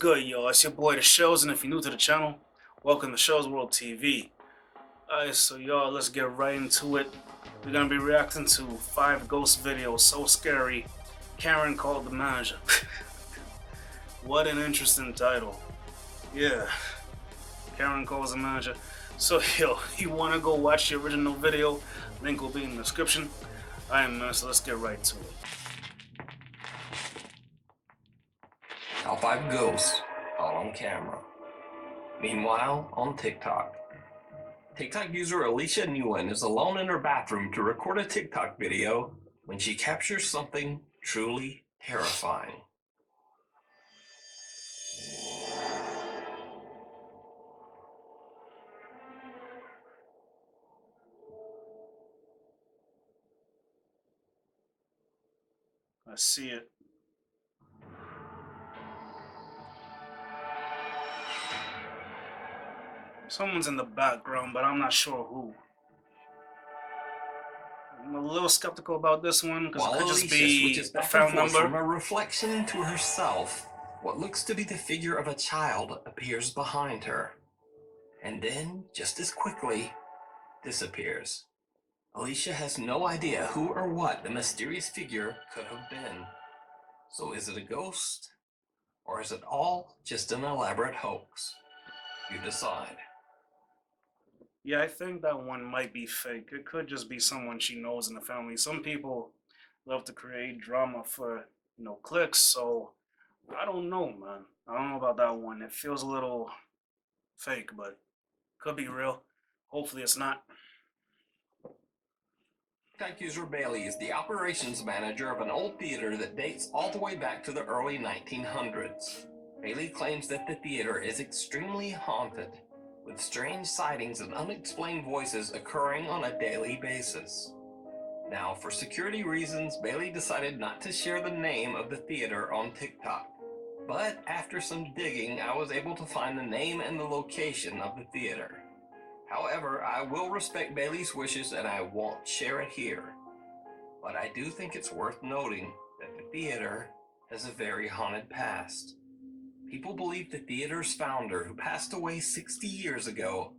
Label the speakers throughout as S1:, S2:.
S1: good, yo? It's your boy, The Shows, and if you're new to the channel, welcome to Shows World TV. Alright, so y'all, let's get right into it. We're gonna be reacting to 5 ghost videos, so scary. Karen called the manager. What an interesting title. Yeah, Karen calls the manager. So, yo, you wanna go watch the original video? Link will be in the description. Alright, man, so let's get right to it.
S2: Top 5 ghosts caught on camera. Meanwhile, on TikTok. TikTok user Alicia Nguyen is alone in her bathroom to record a TikTok video when she captures something truly terrifying.
S1: I see it. Someone's in the background, but I'm not sure who. I'm a little skeptical about this one because it could just be a found number.
S2: From a reflection into herself, what looks to be the figure of a child appears behind her, and then, just as quickly, disappears. Alicia has no idea who or what the mysterious figure could have been. So is it a ghost? Or is it all just an elaborate hoax? You decide.
S1: Yeah, I think that one might be fake. It could just be someone she knows in the family. Some people love to create drama for, clicks, so I don't know, man. I don't know about that one. It feels a little fake, but could be real. Hopefully it's not.
S2: TikTok user Bailey is the operations manager of an old theater that dates all the way back to the early 1900s. Bailey claims that the theater is extremely haunted, with strange sightings and unexplained voices occurring on a daily basis. Now, for security reasons, Bailey decided not to share the name of the theater on TikTok. But after some digging, I was able to find the name and the location of the theater. However, I will respect Bailey's wishes and I won't share it here. But I do think it's worth noting that the theater has a very haunted past. People believe the theater's founder, who passed away 60 years ago,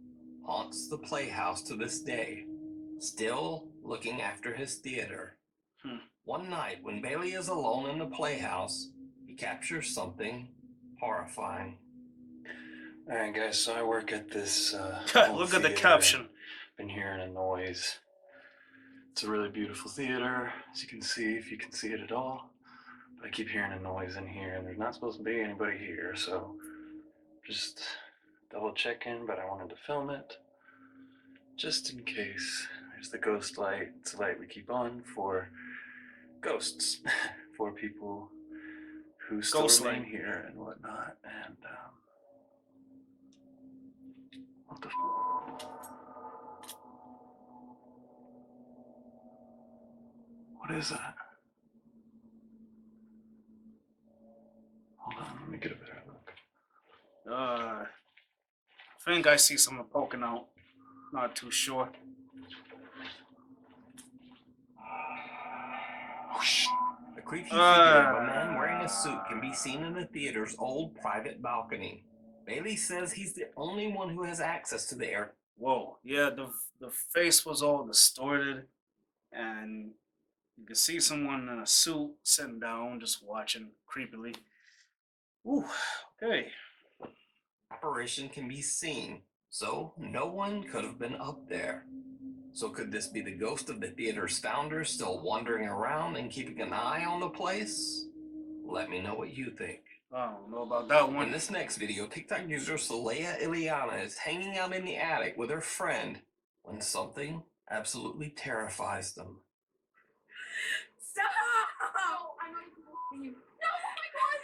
S2: haunts the Playhouse to this day, still looking after his theater. One night, when Bailey is alone in the Playhouse, he captures something horrifying.
S3: Alright guys, so I work at this
S1: Look at the caption.
S3: Been hearing a noise. It's a really beautiful theater, as you can see, if you can see it at all. But I keep hearing a noise in here, and there's not supposed to be anybody here, so just double checking, but I wanted to film it just in case. There's the ghost light. It's a light we keep on for ghosts, for people who still remain here and whatnot. And what the what is that? Hold on, let me get a better look.
S1: I think I see someone poking out. Not too sure.
S2: Oh, shit. A creepy figure of a man wearing a suit can be seen in the theater's old private balcony. Bailey says he's the only one who has access to the air.
S1: Whoa, yeah, the face was all distorted, and you could see someone in a suit sitting down, just watching creepily. Ooh, okay.
S2: Apparition can be seen, so no one could have been up there. So could this be the ghost of the theater's founder still wandering around and keeping an eye on the place? Let me know what you think.
S1: I don't know about that one.
S2: In this next video, TikTok user Saleya Ileana is hanging out in the attic with her friend when something absolutely terrifies them.
S4: Stop! No, I'm not even believing you. No, oh my god!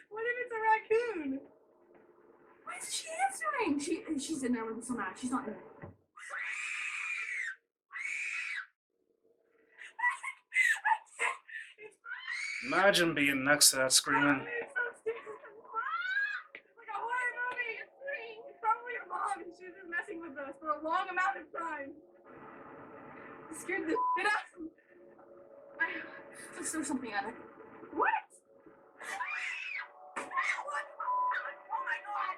S4: What if it's a raccoon? Why isn't she answering? She's in there with some ass. She's not in there.
S1: Imagine being next to that screaming.
S4: It's so scary. It's like a horror movie. It's screaming. It's probably your mom, and she was just messing with us for a long amount of time. It scared the shit out of me. Let's throw something at it. What? What? Oh my god!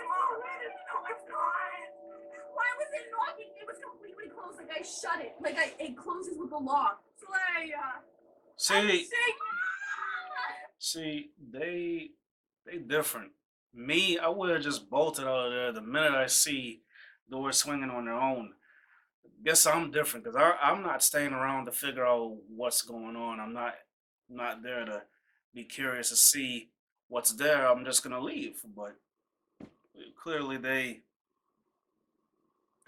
S4: Oh, where did it know it's gone? Why was it knocking? It was completely closed. Like I shut it. Like it closes with the lock. So
S1: See, they different. Me, I would have just bolted out of there the minute I see doors swinging on their own. Guess I'm different because I'm not staying around to figure out what's going on. I'm not there to be curious to see what's there. I'm just gonna leave. But clearly they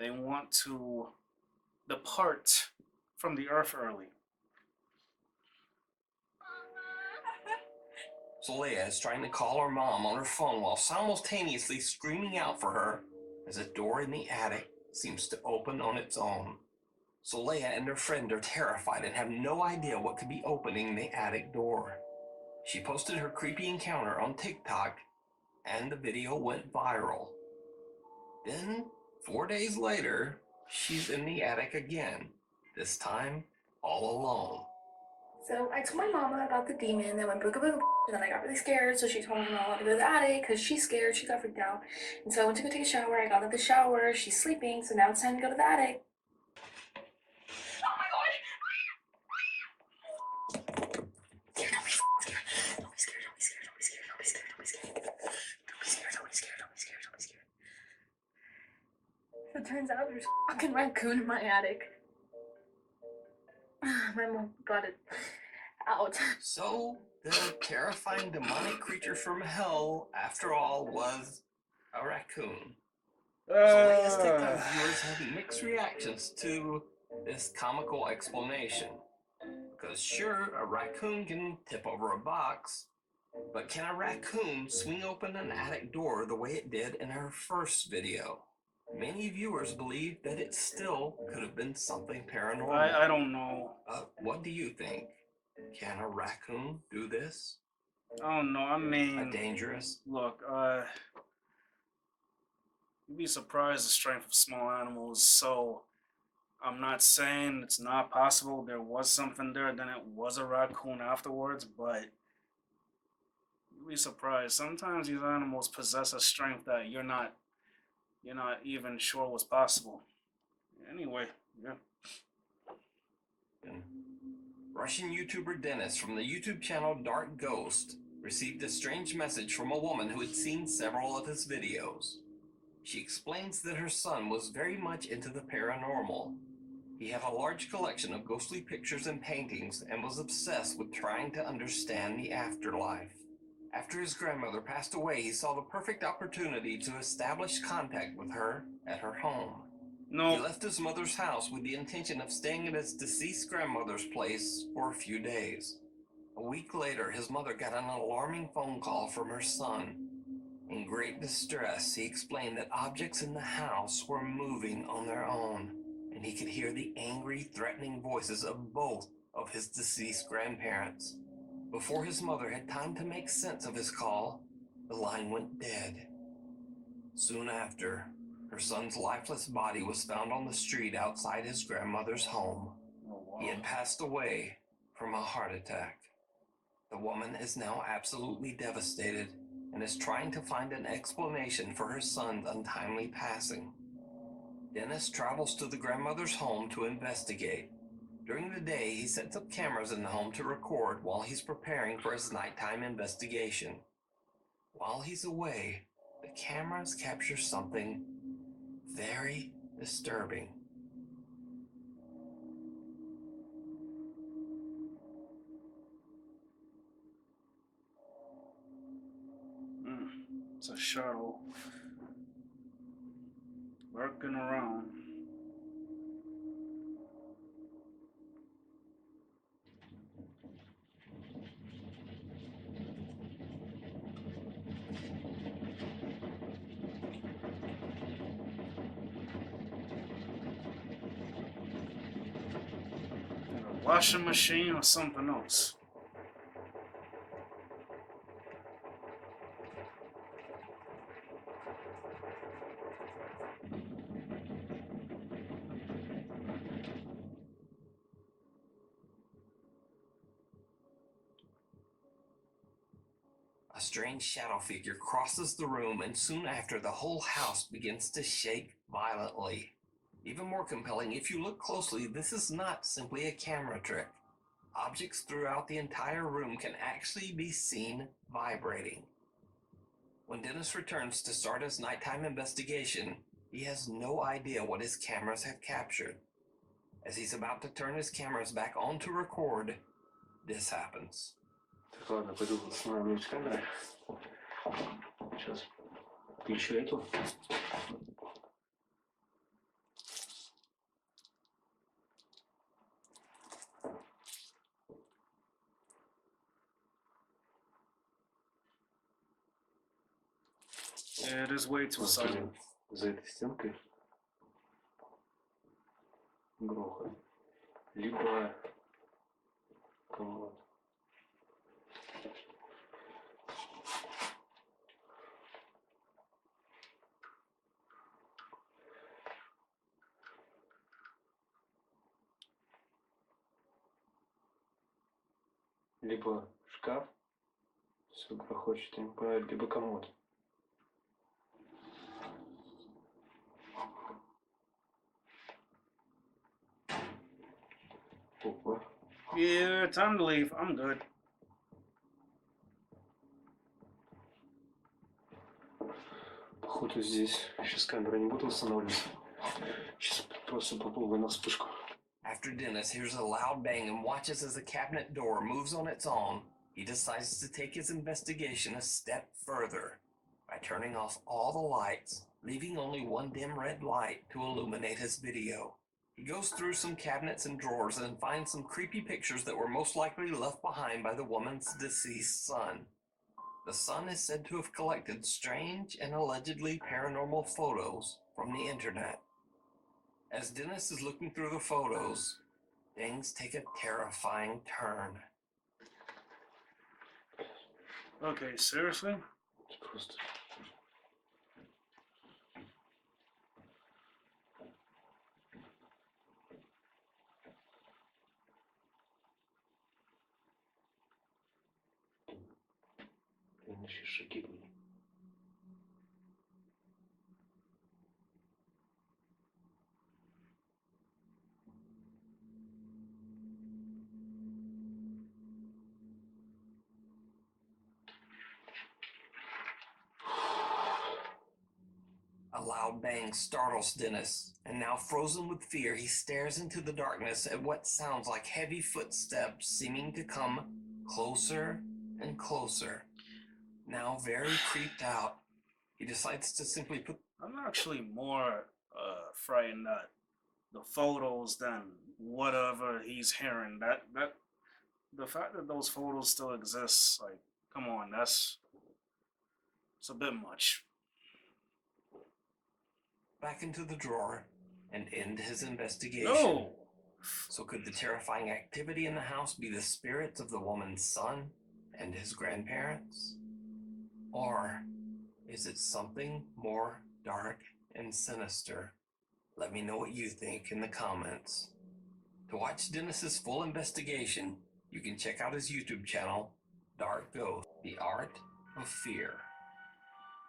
S1: want to depart from the earth early.
S2: So Leia is trying to call her mom on her phone while simultaneously screaming out for her as a door in the attic seems to open on its own. So Leia and her friend are terrified and have no idea what could be opening the attic door. She posted her creepy encounter on TikTok and the video went viral. Then, 4 days later, she's in the attic again, this time all alone.
S5: So I told my mama about the demon that went booga booga, and then I got really scared, so she told my mama to go to the attic because she's scared, she got freaked out. And so I went to go take a shower, I got out of the shower, she's sleeping, so now it's time to go to the attic.
S4: oh my god!
S5: Don't be scared, don't be scared, don't be scared, don't be scared, don't be scared, don't be scared, don't be scared, don't be scared, don't be scared, don't be scared, don't be scared. So it turns out there's a fucking raccoon in my attic. My mom got it out.
S2: So, the terrifying demonic creature from hell, after all, was a raccoon. So Leia's TikTok viewers had mixed reactions to this comical explanation. Because sure, a raccoon can tip over a box, but can a raccoon swing open an attic door the way it did in her first video? Many viewers believe that it still could have been something paranormal.
S1: I don't know.
S2: What do you think? Can a raccoon do this?
S1: I don't know. I mean,
S2: Dangerous?
S1: look, you'd be surprised the strength of small animals. So I'm not saying it's not possible. There was something there, then it was a raccoon afterwards, but you'd be surprised. Sometimes these animals possess a strength that you're not even sure was possible. Anyway, yeah.
S2: Russian YouTuber Dennis from the YouTube channel Dark Ghost received a strange message from a woman who had seen several of his videos. She explains that her son was very much into the paranormal. He had a large collection of ghostly pictures and paintings and was obsessed with trying to understand the afterlife. After his grandmother passed away, he saw the perfect opportunity to establish contact with her at her home.
S1: No.
S2: He left his mother's house with the intention of staying at his deceased grandmother's place for a few days. A week later, his mother got an alarming phone call from her son. In great distress, he explained that objects in the house were moving on their own, and he could hear the angry, threatening voices of both of his deceased grandparents. Before his mother had time to make sense of his call, the line went dead. Soon after, her son's lifeless body was found on the street outside his grandmother's home.
S1: Oh, wow.
S2: He had passed away from a heart attack. The woman is now absolutely devastated and is trying to find an explanation for her son's untimely passing. Dennis travels to the grandmother's home to investigate. During the day, he sets up cameras in the home to record while he's preparing for his nighttime investigation. While he's away, the cameras capture something very disturbing.
S1: It's a shuttle lurking around. A washing machine or something else.
S2: strange shadow figure crosses the room, and soon after, the whole house begins to shake violently. Even more compelling, if you look closely, this is not simply a camera trick. Objects throughout the entire room can actually be seen vibrating. When Dennis returns to start his nighttime investigation, he has no idea what his cameras have captured. As he's about to turn his cameras back on to record, this happens.
S3: Так, ладно, пойду устанавливать камеры. Сейчас включу эту.
S1: Yeah, it is way too silent.
S3: За этой стенкой грохот. Либо комод. Либо шкаф, все грохочет, я не понимаю, либо комод. Опа.
S1: Yeah, time to leave. I'm good.
S3: Походу здесь. Сейчас камеру не буду устанавливать. Сейчас просто попробую на вспышку.
S2: After Dennis hears a loud bang and watches as the cabinet door moves on its own, he decides to take his investigation a step further by turning off all the lights, leaving only one dim red light to illuminate his video. He goes through some cabinets and drawers and finds some creepy pictures that were most likely left behind by the woman's deceased son. The son is said to have collected strange and allegedly paranormal photos from the internet. As Dennis is looking through the photos, things take a terrifying turn.
S1: Okay, seriously?
S3: Просто. Еще шаги были.
S2: A loud bang startles Dennis, and now frozen with fear, he stares into the darkness at what sounds like heavy footsteps seeming to come closer and closer. Now very creeped out, he decides to simply put...
S1: I'm actually more frightened at the photos than whatever he's hearing. That the fact that those photos still exist, like, come on, it's a bit much.
S2: back into the drawer and end his investigation.
S1: No!
S2: So could the terrifying activity in the house be the spirits of the woman's son and his grandparents? Or is it something more dark and sinister? Let me know what you think in the comments. To watch Dennis's full investigation, you can check out his YouTube channel, Dark Ghost, The Art of Fear.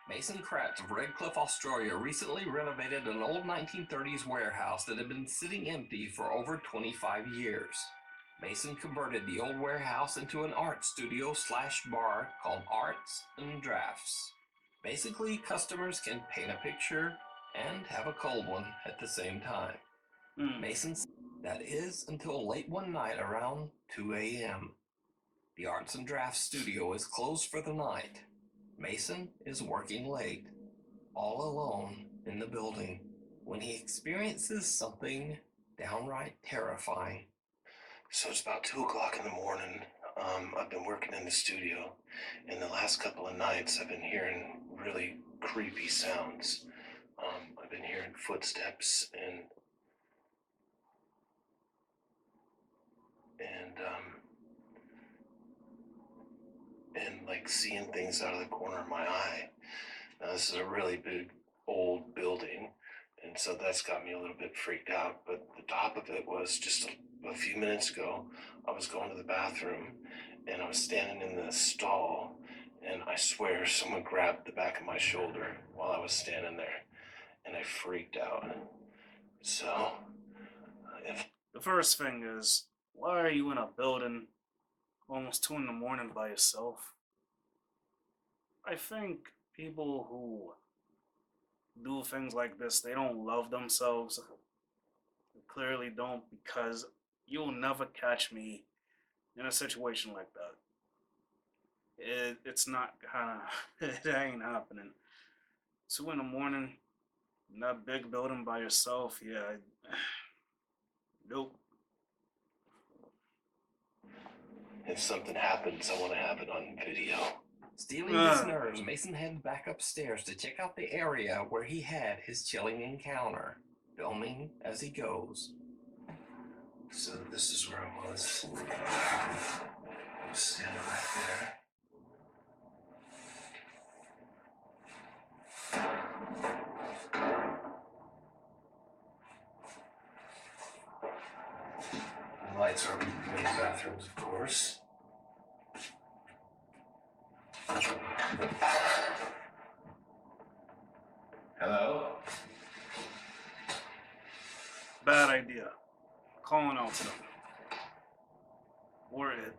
S2: Mason Kratz of Redcliffe, Australia recently renovated an old 1930s warehouse that had been sitting empty for over 25 years. Mason converted the old warehouse into an art studio / bar called Arts and Drafts. Basically, customers can paint a picture and have a cold one at the same time. Mason said that is until late one night around 2 a.m. The Arts and Drafts studio is closed for the night. Mason is working late, all alone in the building, when he experiences something downright terrifying.
S6: So it's about 2 o'clock in the morning. I've been working in the studio, and the last couple of nights I've been hearing really creepy sounds. I've been hearing footsteps and like seeing things out of the corner of my eye. Now this is a really big old building, and so that's got me a little bit freaked out. But the top of it was just a few minutes ago, I was going to the bathroom and I was standing in the stall, and I swear someone grabbed the back of my shoulder while I was standing there, and I freaked out. So, if
S1: The first thing is, why are you in a building almost 2 in the morning by yourself? I think people who do things like this, they don't love themselves. They clearly don't, because you'll never catch me in a situation like that. It's not kind of, it ain't happening. 2 in the morning, in that big building by yourself, yeah. Nope.
S6: if something happens, I want to have it on video.
S2: Stealing his nerves, Mason heads back upstairs to check out the area where he had his chilling encounter, filming as he goes.
S6: So this is where I was. I'm standing right there. The lights are in the bathrooms, of course. Hello?
S1: Bad idea. Calling out to them. Or it.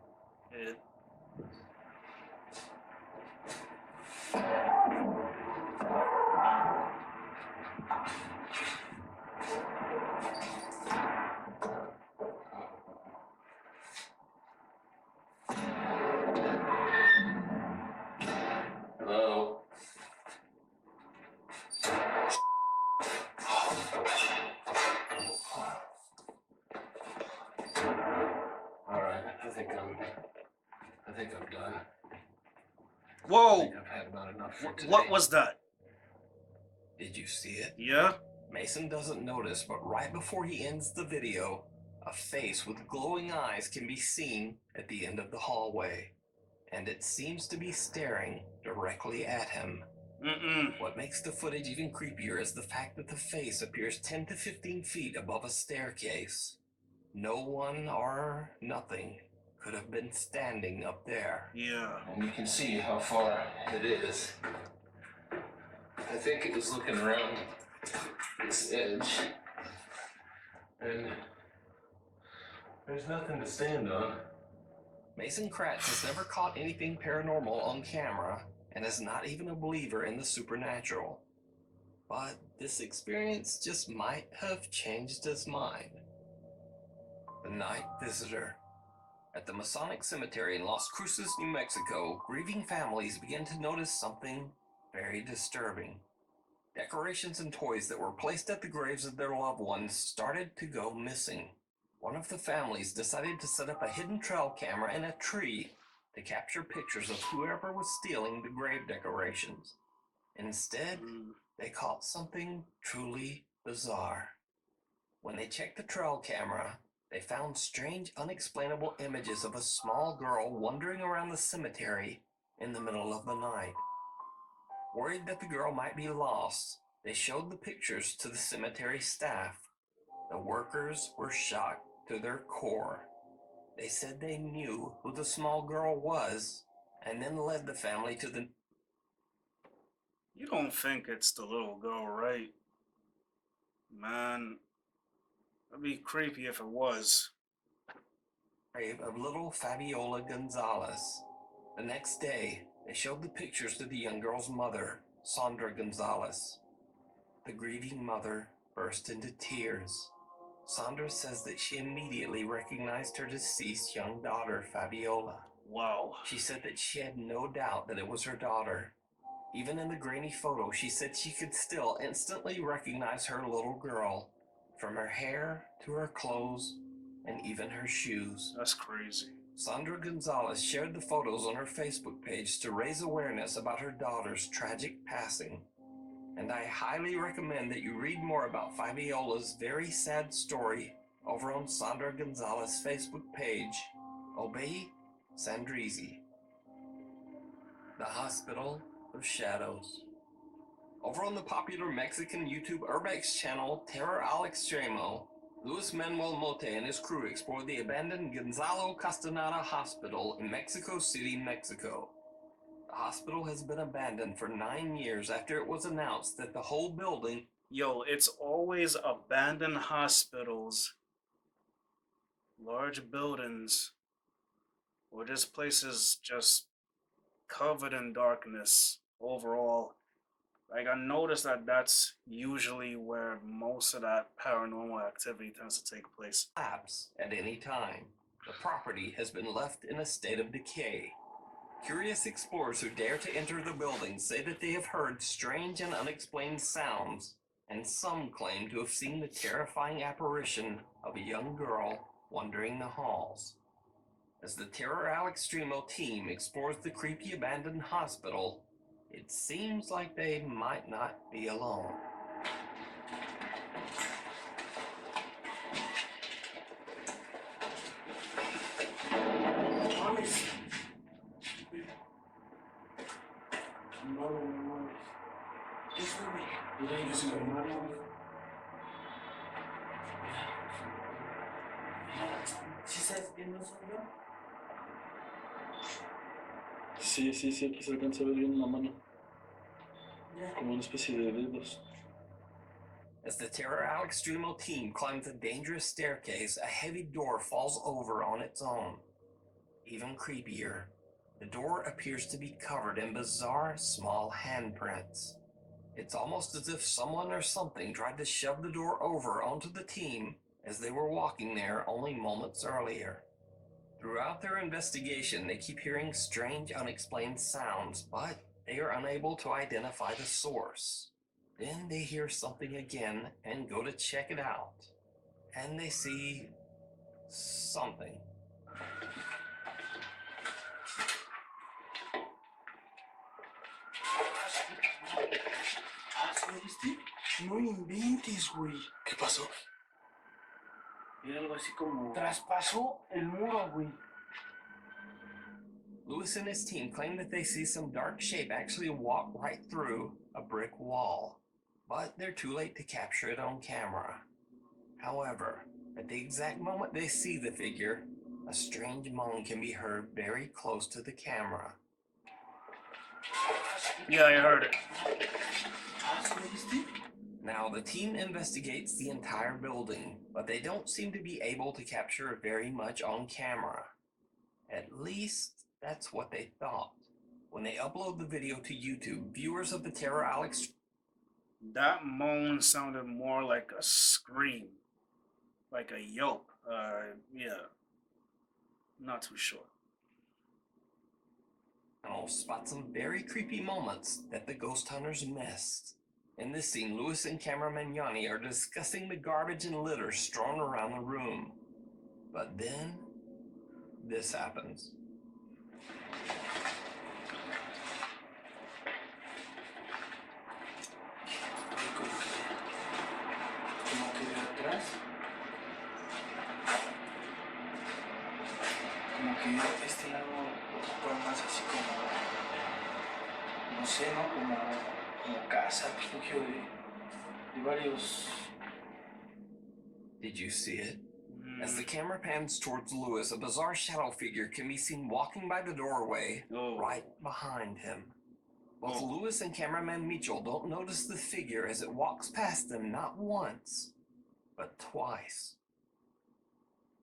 S6: Hello? Alright, I think I'm done. I
S1: Whoa!
S6: think I've had about enough for today.
S1: What was that?
S2: Did you see it?
S1: Yeah?
S2: Mason doesn't notice, but right before he ends the video, a face with glowing eyes can be seen at the end of the hallway, and it seems to be staring directly at him. What makes the footage even creepier is the fact that the face appears 10 to 15 feet above a staircase. No one or nothing could have been standing up there.
S1: Yeah.
S6: And you can see how far it is. I think it was looking around this edge. And there's nothing to stand on.
S2: Mason Kratz has never caught anything paranormal on camera and is not even a believer in the supernatural. But this experience just might have changed his mind. The Night Visitor. At the Masonic Cemetery in Las Cruces, New Mexico, grieving families began to notice something very disturbing. Decorations and toys that were placed at the graves of their loved ones started to go missing. One of the families decided to set up a hidden trail camera in a tree to capture pictures of whoever was stealing the grave decorations. Instead, they caught something truly bizarre. When they checked the trail camera, they found strange, unexplainable images of a small girl wandering around the cemetery in the middle of the night. Worried that the girl might be lost, they showed the pictures to the cemetery staff. The workers were shocked to their core. They said they knew who the small girl was, and then led the family to the...
S1: You don't think it's the little girl, right? Man, that'd be creepy if it was.
S2: grave of little Fabiola Gonzalez. The next day, they showed the pictures to the young girl's mother, Sandra Gonzalez. The grieving mother burst into tears. Sandra says that she immediately recognized her deceased young daughter, Fabiola.
S1: Wow.
S2: She said that she had no doubt that it was her daughter. Even in the grainy photo, she said she could still instantly recognize her little girl, from her hair to her clothes and even her shoes.
S1: That's crazy.
S2: Sandra Gonzalez shared the photos on her Facebook page to raise awareness about her daughter's tragic passing. And I highly recommend that you read more about Fabiola's very sad story over on Sandra Gonzalez's Facebook page, Obey Sandrizi. The Hospital of Shadows. Over on the popular Mexican YouTube Urbex channel Terror al Extremo, Luis Manuel Mote and his crew explored the abandoned Gonzalo Castaneda Hospital in Mexico City, Mexico. The hospital has been abandoned for 9 years after it was announced that the whole building...
S1: Yo, it's always abandoned hospitals, large buildings, where this place is just covered in darkness overall. Like, I noticed that that's usually where most of that paranormal activity tends to take place.
S2: collapse at any time. The property has been left in a state of decay. Curious explorers who dare to enter the building say that they have heard strange and unexplained sounds, and some claim to have seen the terrifying apparition of a young girl wandering the halls. As the Terror Al Extremo team explores the creepy abandoned hospital, it seems like they might not be alone.
S3: Sí, sí, sí, aquí se alcanza a ver bien la mano. Como una especie de dedos.
S2: As the Terror Al Extremo team climbs a dangerous staircase, a heavy door falls over on its own. Even creepier, the door appears to be covered in bizarre small handprints. It's almost as if someone or something tried to shove the door over onto the team as they were walking there only moments earlier. Throughout their investigation, they keep hearing strange, unexplained sounds, but they are unable to identify the source. Then they hear something again and go to check it out. And they see something.
S7: ¿Viste? No inventes, güey.
S6: ¿Qué pasó?
S7: Era algo así como... Traspasó el muro, güey.
S2: Lewis and his team claim that they see some dark shape actually walk right through a brick wall, but they're too late to capture it on camera. However, at the exact moment they see the figure, a strange moan can be heard very close to the camera.
S1: Yeah, I heard it.
S2: Now, the team investigates the entire building, but they don't seem to be able to capture very much on camera. At least, that's what they thought. When they upload the video to YouTube, viewers of the Terror Alex...
S1: That moan sounded more like a scream. Like a yelp. Yeah. Not too sure.
S2: spot some very creepy moments that the ghost hunters missed. In this scene, Lewis and cameraman Yanni are discussing the garbage and litter strewn around the room. But then, this happens.
S7: Como que este lado ocupa más así como, no sé, ¿no? Como casa, refugio de varios.
S2: Did you see it? As the camera pans towards Lewis, a bizarre shadow figure can be seen walking by the doorway right behind him. Both Lewis and cameraman Mitchell don't notice the figure as it walks past them not once, but twice.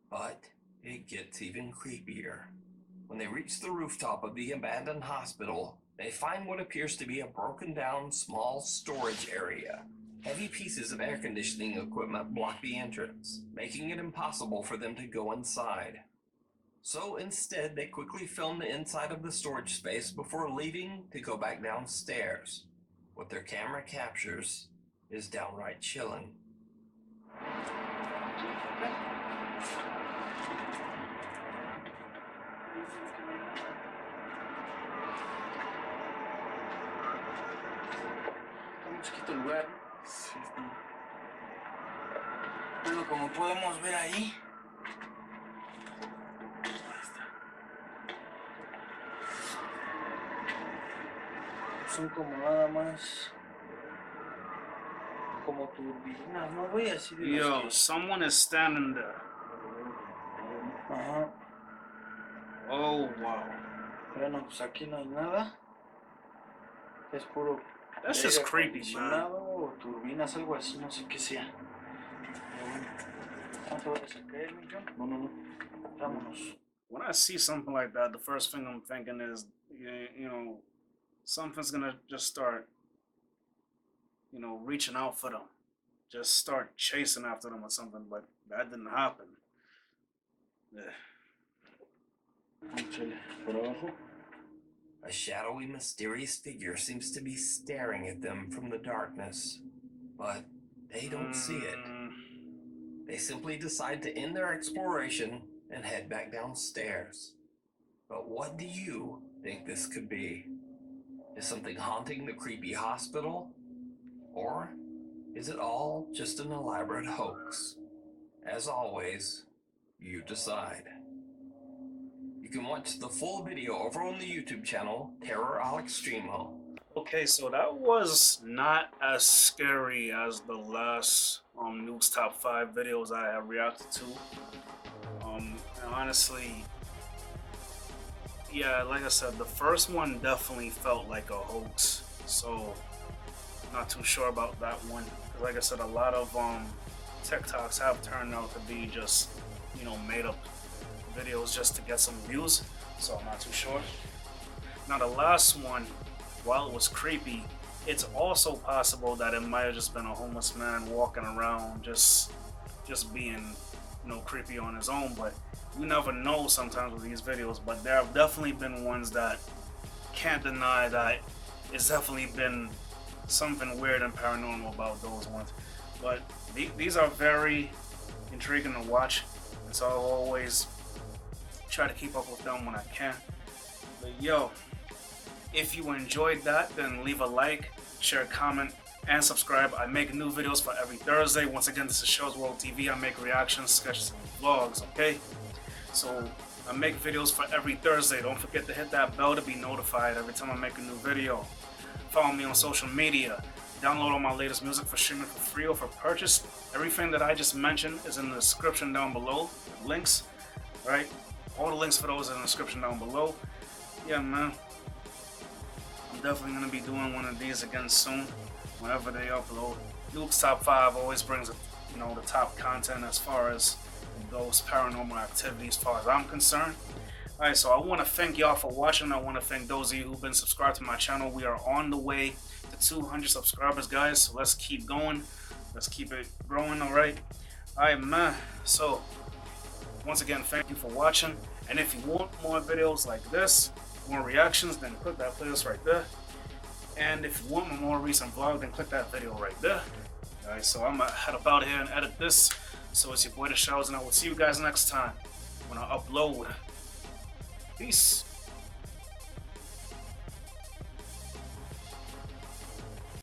S2: But it gets even creepier. When they reach the rooftop of the abandoned hospital, they find what appears to be a broken down small storage area. Heavy pieces of air conditioning equipment block the entrance, making it impossible for them to go inside. So instead, they quickly film the inside of the storage space before leaving to go back downstairs. What their camera captures is downright chilling.
S7: Un chiquito lugar. Sí, pero como podemos ver ahí, son como nada más como turbinas, no voy así de las
S1: Yo,
S7: que...
S1: someone is standing there.
S7: Ajá.
S1: Oh, wow.
S7: Bueno, pues aquí no hay nada. Es puro
S1: That's just
S7: aire
S1: creepy, man.
S7: acondicionado o turbinas, algo así, no sé qué sea. Pero bueno, no te vayas a caer, mi John. No, no, no. Vámonos.
S1: When I see something like that, the first thing I'm thinking is, you know, something's gonna just start, reaching out for them, just start chasing after them or something. But that didn't happen. Yeah.
S7: Échale por abajo.
S2: A shadowy, mysterious figure seems to be staring at them from the darkness, but they don't see it. They simply decide to end their exploration and head back downstairs. But what do you think this could be? Is something haunting the creepy hospital? Or is it all just an elaborate hoax? As always, you decide. You can watch the full video over on the YouTube channel, Terror Al Extremo.
S1: Okay, so that was not as scary as the last Nuke's Top 5 videos I have reacted to. And honestly, yeah, like I said, the first one definitely felt like a hoax. So, not too sure about that one. Like I said, a lot of TikToks have turned out to be just, made up videos just to get some views. So I'm not too sure. Now the last one, while it was creepy, it's also possible that it might have just been a homeless man walking around just being, creepy on his own. But you never know sometimes with these videos. But there have definitely been ones that can't deny that it's definitely been something weird and paranormal about those ones. But these are very intriguing to watch, and so I'll always try to keep up with them when I can. But yo, if you enjoyed that, then leave a like, share, comment, and subscribe. I make new videos for every Thursday. Once again, this is Shows World TV. I make reactions, sketches, and vlogs, okay? So I make videos for every Thursday. Don't forget to hit that bell to be notified every time I make a new video. Follow me on social media. Download all my latest music for streaming for free or for purchase. Everything that I just mentioned is in the description down below. Links, right? All the links for those are in the description down below. Yeah, man. I'm definitely going to be doing one of these again soon, whenever they upload. Nuke's Top 5 always brings, the top content as far as those paranormal activities, as far as I'm concerned. Alright, so I want to thank y'all for watching. I want to thank those of you who've been subscribed to my channel. We are on the way to 200 subscribers, guys. So let's keep going. Let's keep it growing, alright? Alright, man. So, once again, thank you for watching. And if you want more videos like this, more reactions, then click that playlist right there. And if you want a more recent vlog, then click that video right there. Alright, so I'm gonna head up out here and edit this. So it's your boy The Shows, and I will see you guys next time when I upload. Peace.